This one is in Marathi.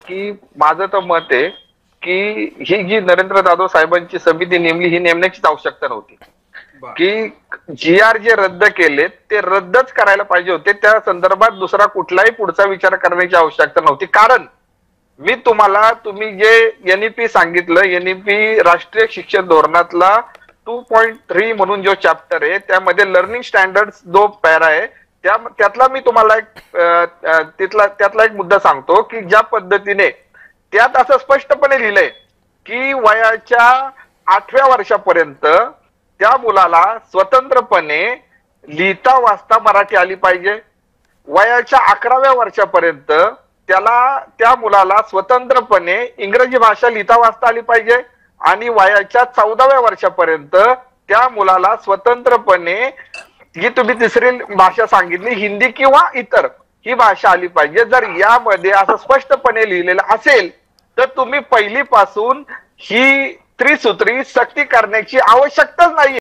की माझं तर मत आहे की ही जी नरेंद्र जाधव साहेबांची समिती नेमली ही नेमण्याचीच आवश्यकता नव्हती. की जी आर जे रद्द केले ते रद्दच करायला पाहिजे होते. त्या संदर्भात दुसरा कुठलाही पुढचा विचार करण्याची आवश्यकता नव्हती. कारण मी तुम्हाला तुम्ही जे एनईपी सांगितलं, एनईपी राष्ट्रीय शिक्षण धोरणातला 2.3 म्हणून जो चॅप्टर आहे त्यामध्ये लर्निंग स्टँडर्ड जो पॅरा आहे त्यातला मी तुम्हाला त्यातला एक मुद्दा सांगतो की ज्या पद्धतीने त्यात असं स्पष्टपणे लिहिलंय की वयाच्या 8व्या वर्षापर्यंत त्या मुलाला स्वतंत्रपणे लिहिता वाचता मराठी आली पाहिजे. वयाच्या 11व्या वर्षापर्यंत त्या मुलाला स्वतंत्रपणे इंग्रजी भाषा लिहिता वाचता आली पाहिजे आणि वयाच्या 14व्या वर्षापर्यंत त्या मुलाला स्वतंत्रपणे जी तुम्ही तिसरी भाषा सांगितली हिंदी किंवा इतर ही भाषा आली पाहिजे. जर यामध्ये असं स्पष्टपणे लिहिलेलं असेल तर तुम्ही पहिलीपासून ही त्रिसूत्री सक्ती करण्याची आवश्यकताच नाही.